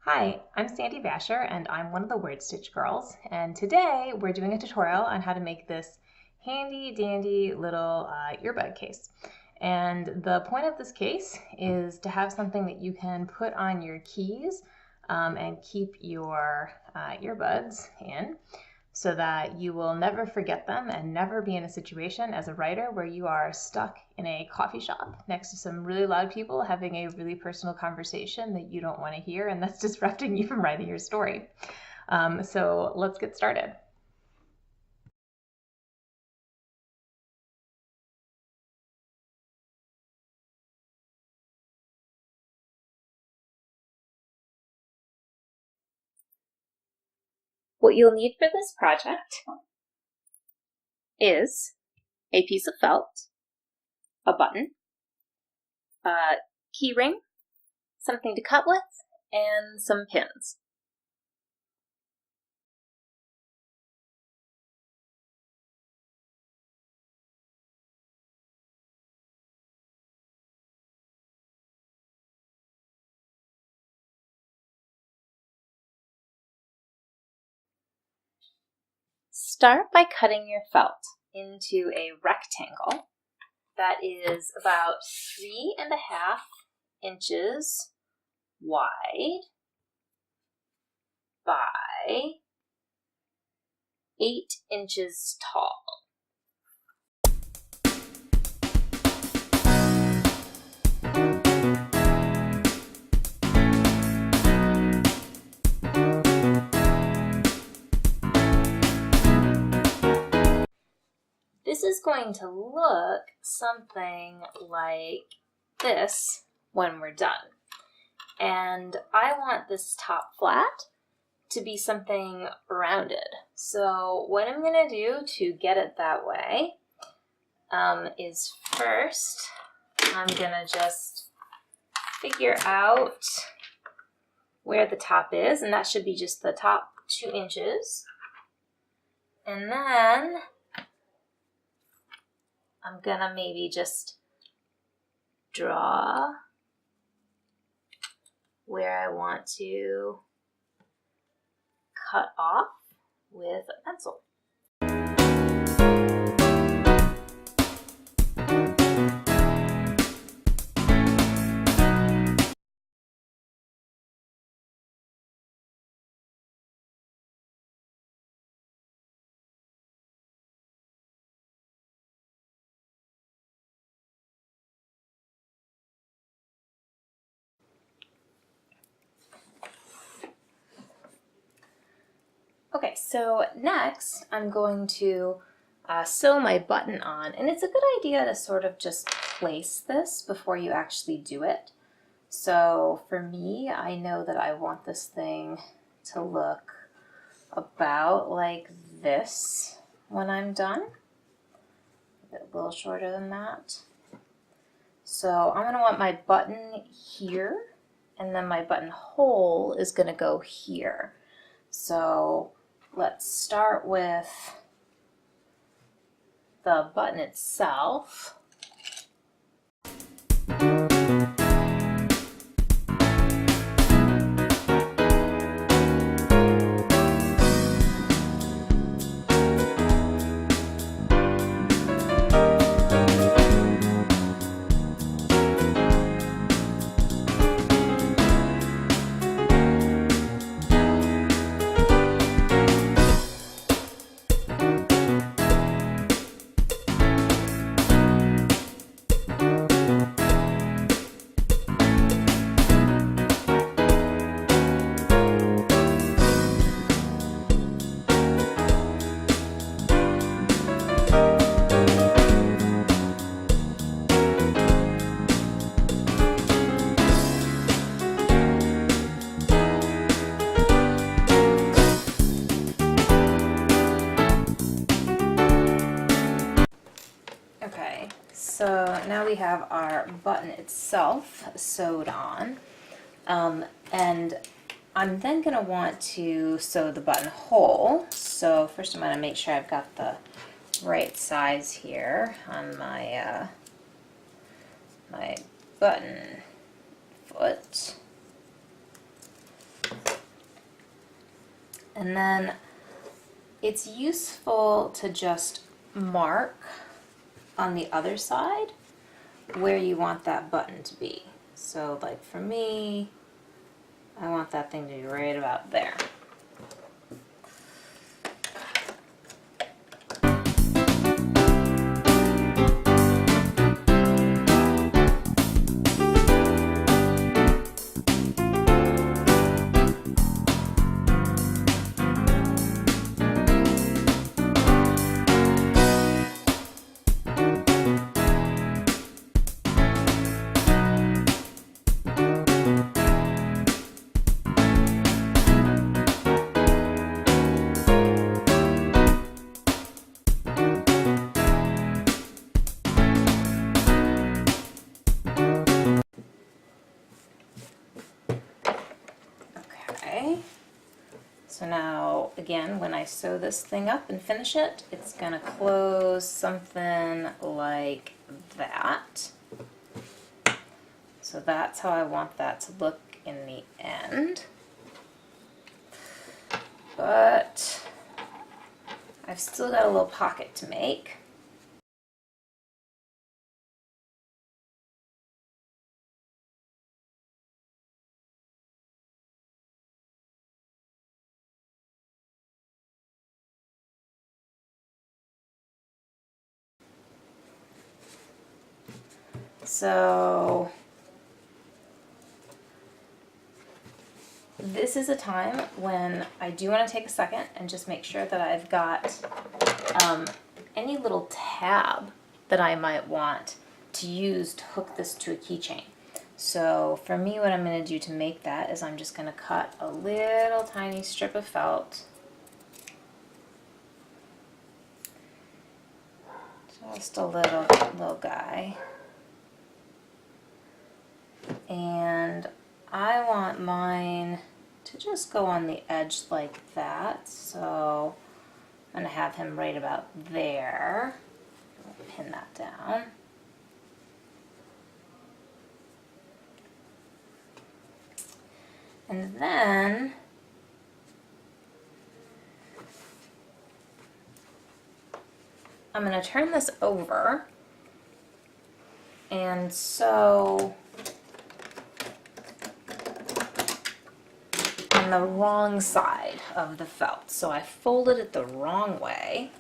Hi, I'm Sandy Vasher and I'm one of the Word Stitch girls, and today we're doing a tutorial on how to make this handy dandy little earbud case. And the point of this case is to have something that you can put on your keys and keep your earbuds in, so that you will never forget them and never be in a situation as a writer where you are stuck in a coffee shop next to some really loud people having a really personal conversation that you don't want to hear and that's disrupting you from writing your story. So let's get started. What you'll need for this project is a piece of felt, a button, a key ring, something to cut with, and some pins. Start by cutting your felt into a rectangle that is about 3.5 inches wide by 8 inches tall. This is going to look something like this when we're done. And I want this top flat to be something rounded. So what I'm going to do to get it that way is first I'm going to just figure out where the top is, and that should be just the top 2 inches. And then I'm going to maybe just draw where I want to cut off with a pencil. Okay, so next I'm going to sew my button on, and it's a good idea to sort of just place this before you actually do it. So for me, I know that I want this thing to look about like this when I'm done, a little shorter than that. So I'm going to want my button here, and then my buttonhole is going to go here. So let's start with the button itself. So now we have our button itself sewed on, and I'm then going to want to sew the buttonhole. So first I'm going to make sure I've got the right size here on my my button foot. And then it's useful to just mark on the other side where you want that button to be. So like for me, I want that thing to be right about there. Okay, so now again, when I sew this thing up and finish it, it's going to close something like that. So that's how I want that to look in the end. But I've still got a little pocket to make. So this is a time when I do want to take a second and just make sure that I've got any little tab that I might want to use to hook this to a keychain. So for me, what I'm going to do to make that is I'm just going to cut a little tiny strip of felt. Just a little guy. And I want mine to just go on the edge like that. So I'm going to have him right about there. I'll pin that down. And then I'm going to turn this over and sew on the wrong side of the felt. So I folded it the wrong way,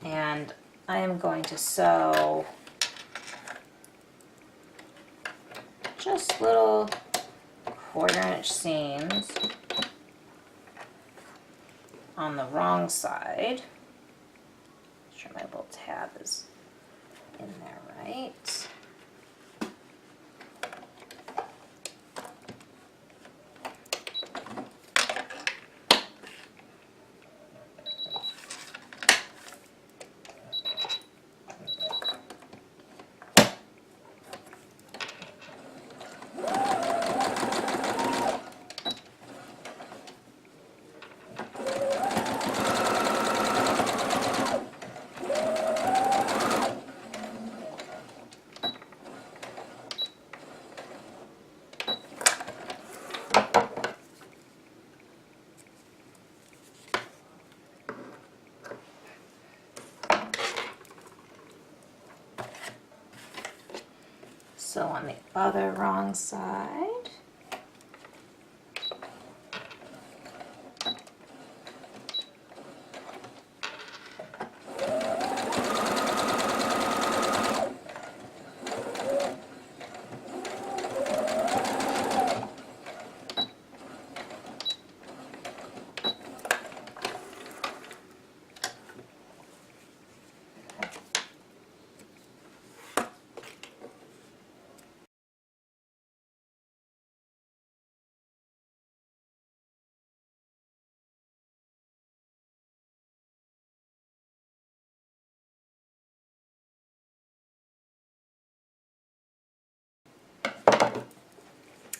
and I am going to sew just little 1/4 inch seams on the wrong side. Make sure my little tab is in there right. So on the other wrong side.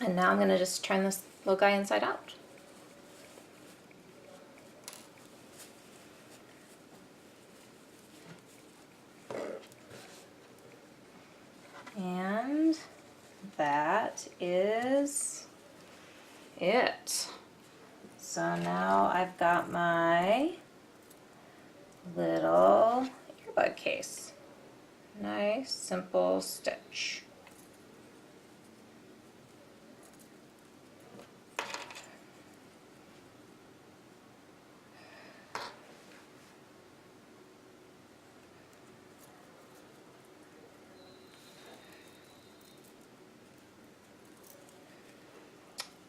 And now I'm going to just turn this little guy inside out. And that is it. So now I've got my little earbud case. Nice, simple stitch.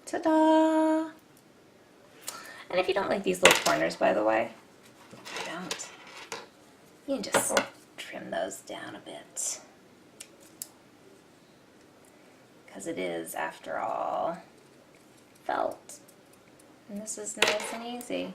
Ta-da! And if you don't like these little corners, by the way, if you don't, you can just trim those down a bit. Because it is, after all, felt. And this is nice and easy.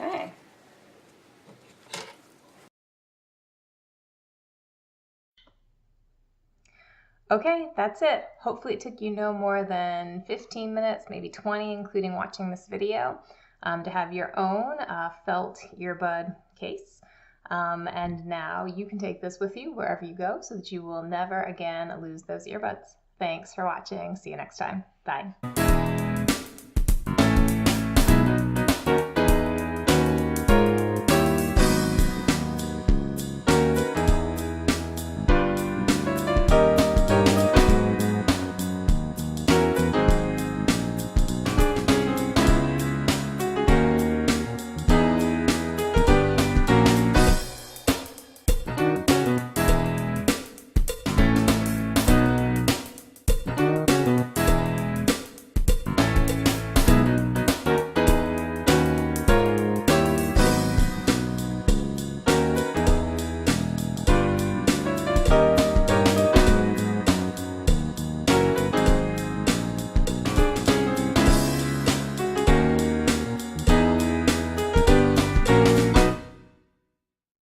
Okay. Okay, that's it. Hopefully it took you no more than 15 minutes, maybe 20, including watching this video, to have your own felt earbud case. And now you can take this with you wherever you go so that you will never again lose those earbuds. Thanks for watching. See you next time. Bye.